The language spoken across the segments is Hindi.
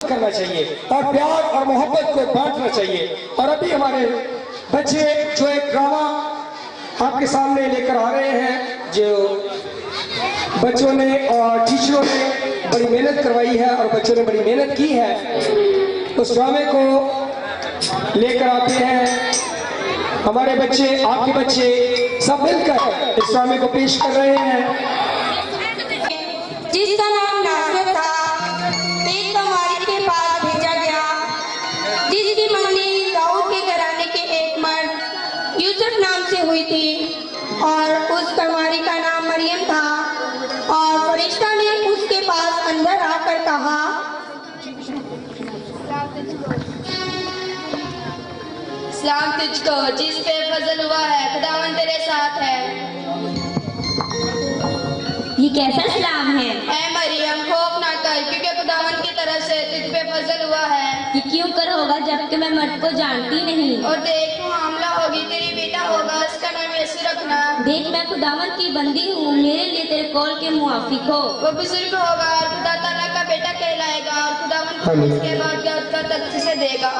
करना चाहिए और प्यार और मोहब्बत को बांटना चाहिए। और अभी हमारे बच्चे जो एक ड्रामा आपके सामने लेकर आ रहे हैं, जो बच्चों ने और टीचरों ने बड़ी मेहनत करवाई है और बच्चों ने बड़ी मेहनत की है, उस ड्रामे को लेकर आते हैं हमारे बच्चे, आपके बच्चे सब मिलकर इस ड्रामे को पेश कर रहे हैं। जिसका नाम नासिर था, एक कमारी के पास भेजा गया, जिसकी मंगनी दाऊद के घराने के एक मर्द यूसुफ नाम से हुई थी और उस कमारी का नाम मरियम था। और फरिश्ता ने उसके पास अंदर आकर कहा, सलाम तुझको जिस पे फजल हुआ है, खुदावन तेरे साथ है। ये कैसा सलाम है? ऐ मरियम खौफ ना कर, क्योंकि खुदावन की तरफ से तुझ पे फजल हुआ है। ये क्यों कर होगा जबकि मैं मर्द को जानती नहीं? और देख तू हामला होगी, तेरी बेटा होगा, उसका नाम यीशु रखना। देख मैं खुदावन की बंदी हूँ, मेरे लिए तेरे कौल के मुआफिक हो। वो बुजुर्ग होगा और खुदा ताला का बेटा कहलाएगा और खुदावन को उसके बाद का तख्त से देगा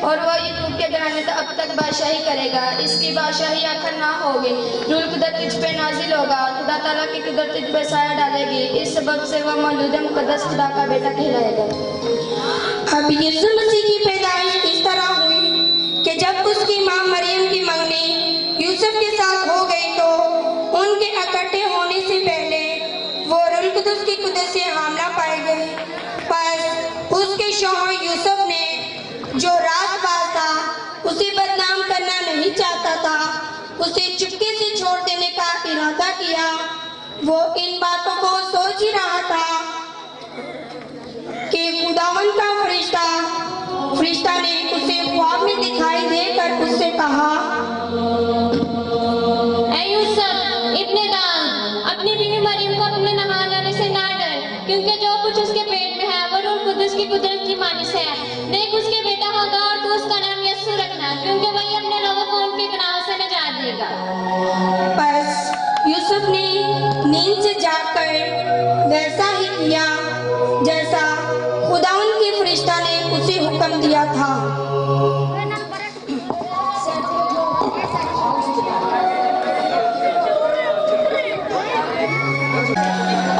और वो यूसुफ के घराने तक अब तक बादशाही करेगा। इसकी बादशाही आखिर ना होगी। रूल कुदरत तुझ पे नाजिल होगा और खुदा ताला की कुदरत तुझ पे साया डालेगी। इस सबब से वह मौजूदा मुकद्दस खुदा का बेटा कहलाएगा। अब यीशु मसीह की पैदाइश इस तरह हुई कि जब उसकी मां मरियम की मंगनी यूसुफ के साथ हो गई तो उनके इकट्ठे होने से पहले वो रूल कुदस की कुदरत से हामला पाई गई। पर उसके शौहर यूसुफ ने, जो राजबाज था, उसे बदनाम करना नहीं चाहता था, उसे चुपके से छोड़ देने का इरादा किया। वो इन बातों को सोच ही रहा था कि खुदावन का फरिश्ता ने उसे ख्वाब में दिखाई देकर उससे कहा, ऐ यूसुफ इब्ने दान, अपनी बीवी मरियम को अपने नहा जाने से ना डर, क्योंकि जो कुछ उसके पेट में है वो रूह कुदस की कुदरत की मानिस है। देख उसके बेटा होगा और तू उसका नाम यीशु रखना, क्योंकि वही अपने लोगों को उनके गुनाहों से निजात देगा। बस यूसुफ ने नींद से जागकर वैसा ही किया जैसा खुदावन के फरिश्ता ने उसे हुक्म दिया था।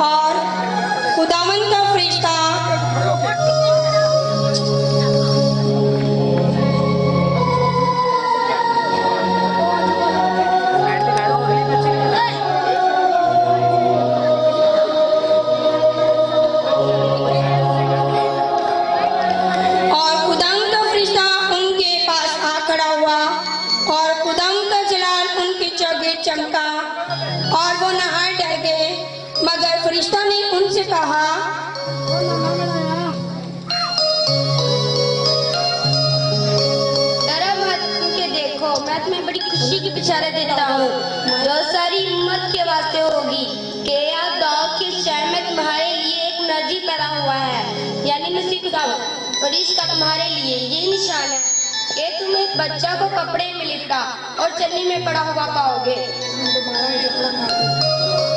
और खुदावन का फरिश्ता चमका और वो नहाए डर गए। मगर फरिश्ता ने उनसे कहा, डरो मत, क्योंकि देखो मैं तुम्हें बड़ी खुशी की बिशारत देता हूँ जो सारी उम्मत के वास्ते होगी कि आज दाऊद के शहर में तुम्हारे लिए एक नबी पैदा हुआ है, यानी मसीह खुदा। और इसका तुम्हारे लिए ये निशान है कि तुम एक बच्चा को कपड़े में लिपटा और चलनी में पड़ा हुआ पाओगे।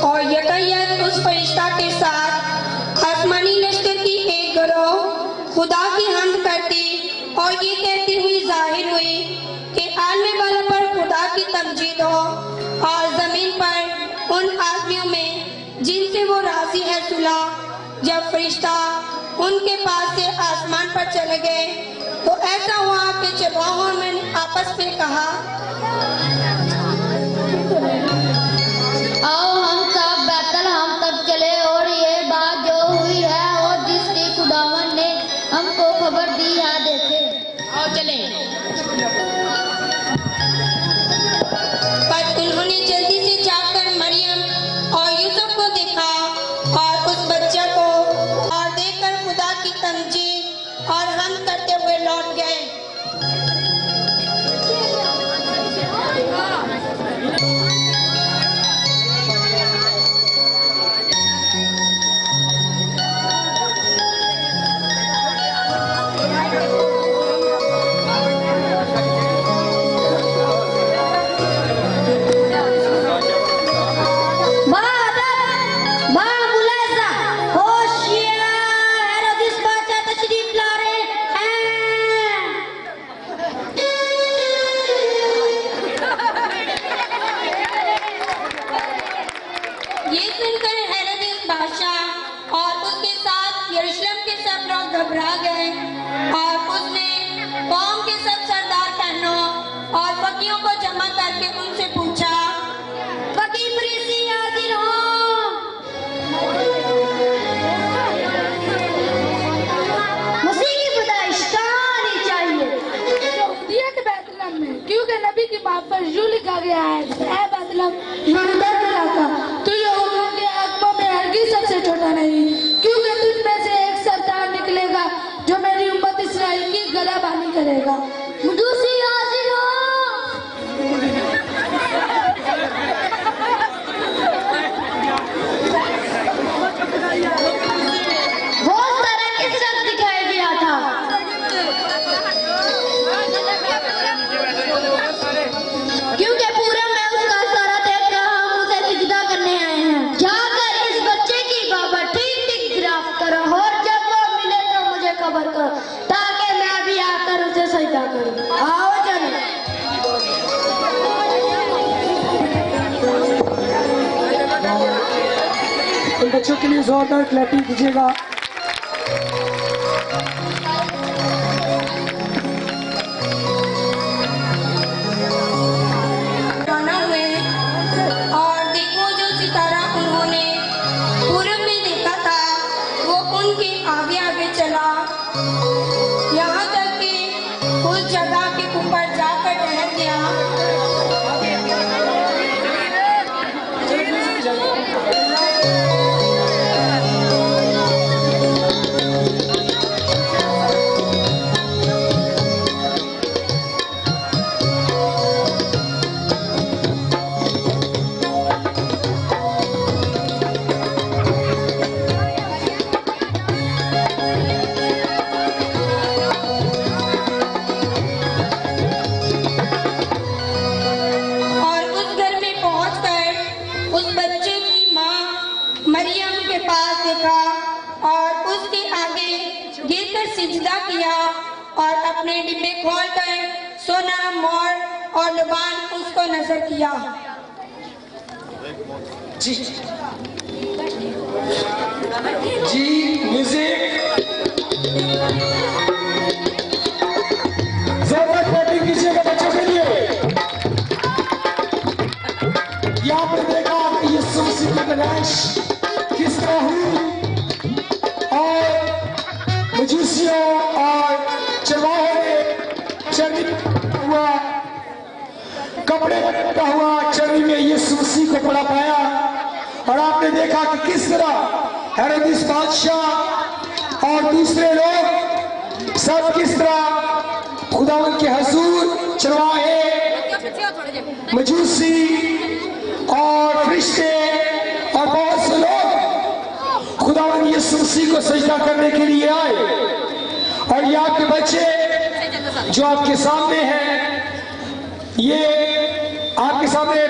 और यकायक उस फरिश्ता के साथ आसमानी लश्कर की एक गिरोह खुदा की हम्द करती और ये कहती हुई जाहिर हुई कि आने वालों पर खुदा की तमजीद हो और जमीन पर उन आदमियों में जिनसे वो राजी है सुलह। जब फरिश्ता उनके पास से आसमान पर चले गए तो ऐसा हुआ कि चरवाहों ने आपस में कहा, आओ हम सब बैतलहम तक चले और ये बात जो हुई है और जिसकी खुदावन ने हमको खबर दी है देखे। आओ चले। पर उन्होंने जल्दी से जाकर मरियम और यूसुफ को देखा और उस बच्चे को और देखकर खुदा की तमजीद और हम्द करते हुए लौट गए। Bah, mulasa, Hoshia, Herodis baca tasydid घबरा गए और उसने कौम के सब सरदार कहनों और फकीरों को जमा करके उनसे पूछा, फकीर फरीसी हाजिर हो। मसीह की पैदाइश कहाँ आनी चाहिए? यहूदिया के बैतलहम में, क्योंकि नबी की बात पर यूं लिखा गया है, ऐ बैतलहम यहूदा का इलाका, तू यहूदियों के आत्मा में हरगिज़ सबसे छोटा नहीं, क्योंकि तुझ में से एक सरदार निकलेगा जो मेरी उम्मत इस्राएल की गला बानी करेगा। मजूसी हाजिर हो। बहुत सारा किस्सा दिखाया गया था। क्योंकि पूरा में उसका सारा देखकर हम उसे सिजदा करने आए हैं। जाकर इस बच्चे की बाबा ठीक गिरफ्त करो और जब वो मिले तो मुझे खबर करो ताकि मैं भी आकर उसे सजदा करूं। आओ चलो। इन बच्चों के लिए जोरदार क्लैपिंग कीजिएगा। रवाना हुए और देखो जो सितारा उन्होंने पूरब में देखा था वो उनके आगे आगे चला, यहाँ तक कि उस जगह के ऊपर जाकर ठहर गया। और उस घर में पहुंचकर उस बच्चे की माँ मरियम के पास देखा और उसके आगे गिरकर सिजदा किया और अपने डिब्बे खोलकर सोना, मोर और लुबान उसको नजर किया। जी जी म्यूजिक जोरदार क्लैपिंग कीजिएगा बच्चों के लिए। यहाँ पर देखा कि यीशु मसीह की पैदाइश किस तरह हुई और मजूसियों और चरवाहों ने चर्बी हुआ कपड़े का हुआ चर्बी में यीशु मसीह को पड़ा पाया। और आपने देखा कि किस तरह हेरोदेस बादशाह और दूसरे लोग सब किस तरह खुदावंद के हुजूर चरवाहे, मजूसी और फरिश्ते और बहुत से लोग खुदावंद यीशु मसीह को सजदा करने के लिए आए। और ये आपके बच्चे जो आपके सामने हैं, ये आपके सामने